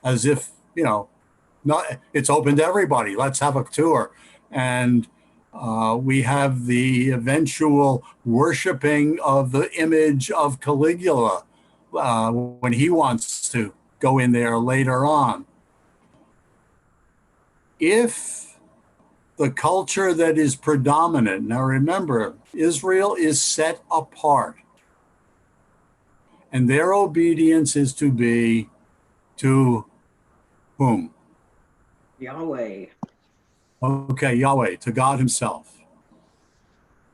as if, not, it's open to everybody. Let's have a tour. And we have the eventual worshiping of the image of Caligula when he wants to go in there later on. If the culture that is predominant, now remember, Israel is set apart, and their obedience is to be to whom? Yahweh. Okay, Yahweh, to God Himself.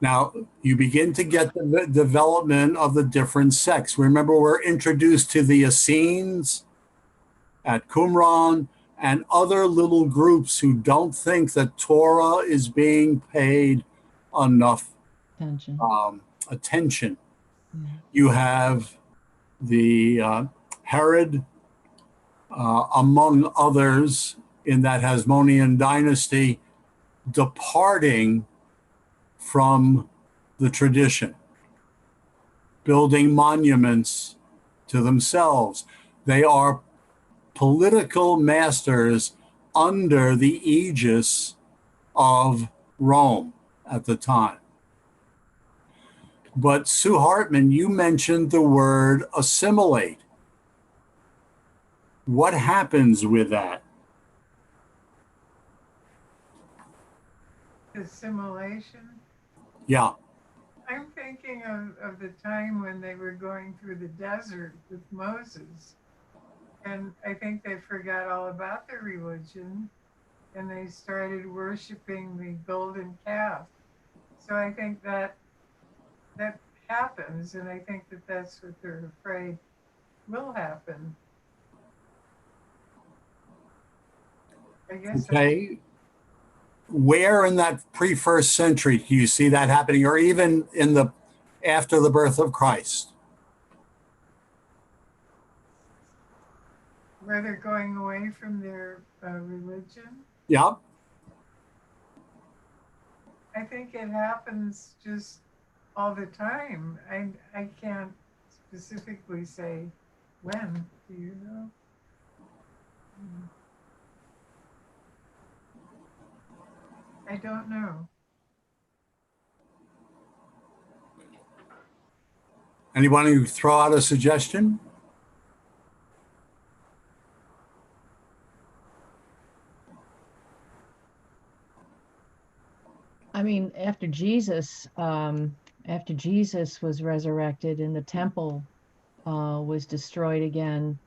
Now, you begin to get the development of the different sects. Remember, we're introduced to the Essenes at Qumran and other little groups who don't think that Torah is being paid enough attention. You have the Herod, among others, in that Hasmonean dynasty, departing from the tradition, building monuments to themselves. They are political masters under the aegis of Rome at the time. But Sue Hartman, you mentioned the word assimilate. What happens with that? Assimilation? Yeah. I'm thinking of the time when they were going through the desert with Moses. And I think they forgot all about their religion and they started worshiping the golden calf. So I think that happens, and I think that that's what they're afraid will happen. I guess. Okay. Where in that pre-first century do you see that happening, or even in the after the birth of Christ? Where they're going away from their religion? Yeah. I think it happens just all the time. I can't specifically say when. Do you know? I don't know. Anyone who throw out a suggestion? I mean, after Jesus was resurrected and the temple was destroyed again,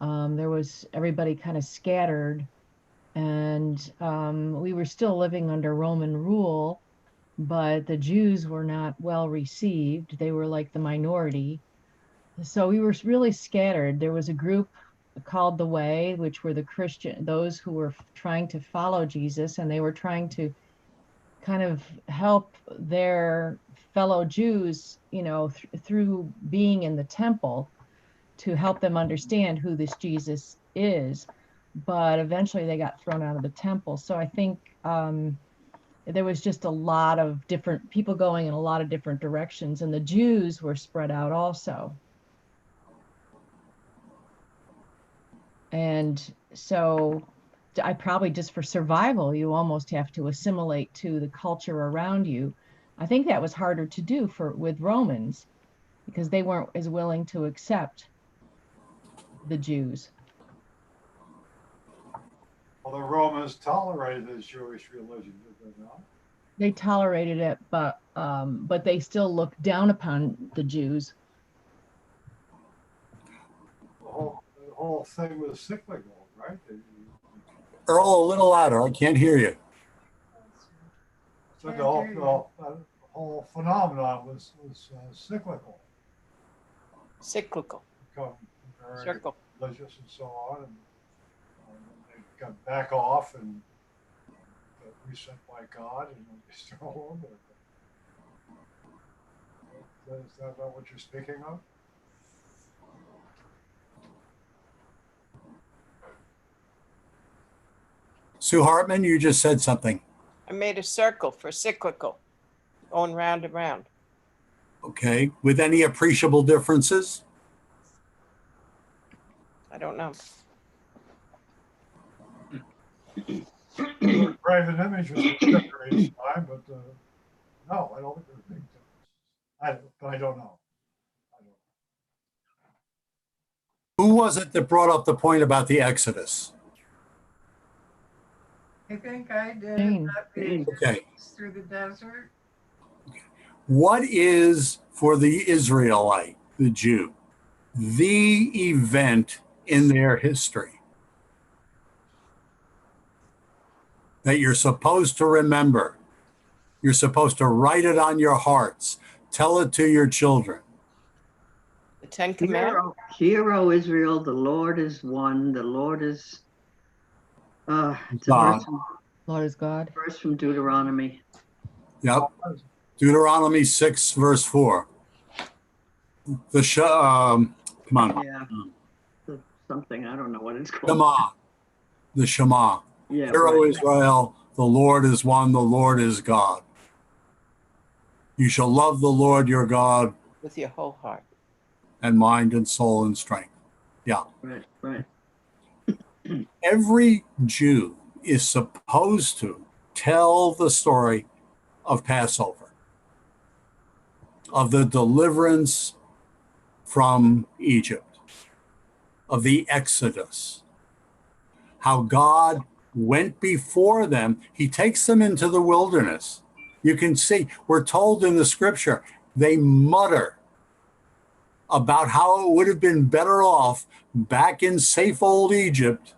there was everybody kind of scattered, and we were still living under Roman rule, but the Jews were not well received. They were like the minority. So we were really scattered. There was a group called the Way, which were those who were trying to follow Jesus, and they were trying to kind of help their fellow Jews, through being in the temple, to help them understand who this Jesus is. But eventually they got thrown out of the temple. So I think there was just a lot of different people going in a lot of different directions, and the Jews were spread out also. And so I probably, just for survival, you almost have to assimilate to the culture around you. I think that was harder to do with Romans, because they weren't as willing to accept the Jews. Well, the Romans tolerated the Jewish religion, did they not? They tolerated it, but they still looked down upon the Jews. The whole thing was cyclical, right? Earl, a little louder. I can't hear you. So the whole phenomenon was cyclical. Cyclical. Become very Circle. religious and so on, and they got back off and got reset by God, and they start all over. Is that not what you're speaking of? Sue Hartman, you just said something. I made a circle for cyclical, going round and round. Okay. With any appreciable differences? I don't know. Graven image was decorated time, but no, I don't think they're big temples. But I don't know. Who was it that brought up the point about the Exodus? I think I did Jane. about the Jane. Okay. Exodus through the desert. What is for the Israelite, the Jew, the event in their history that you're supposed to remember? You're supposed to write it on your hearts. Tell it to your children. The Ten Commandments. Hero Israel, the Lord is one. The Lord is. It's a God. Lord is God. verse from Deuteronomy. Yep. Deuteronomy 6, verse 4. Come on. Yeah. Something, I don't know what it's called. Shema. The Shema. Yeah. Hear, O right. Israel, the Lord is one, the Lord is God. You shall love the Lord your God With your whole heart. and mind and soul and strength. Yeah. Right. Every Jew is supposed to tell the story of Passover, of the deliverance from Egypt, of the Exodus, how God went before them. He takes them into the wilderness. You can see, we're told in the scripture, they mutter about how it would have been better off back in safe old Egypt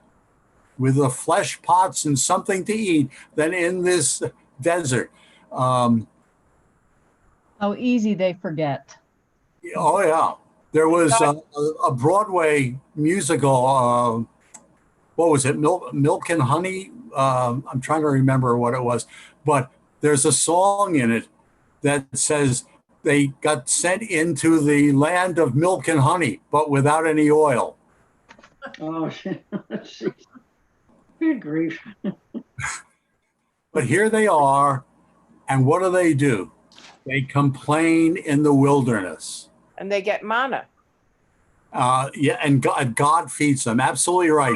with the flesh pots and something to eat than in this desert. How easy they forget. Oh, yeah. There was a Broadway musical. What was it? Milk and Honey? I'm trying to remember what it was. But there's a song in it that says they got sent into the land of milk and honey, but without any oil. Oh, jeez. Good grief. But here they are. And what do? They complain in the wilderness. And they get manna. Yeah, and God feeds them. Absolutely right.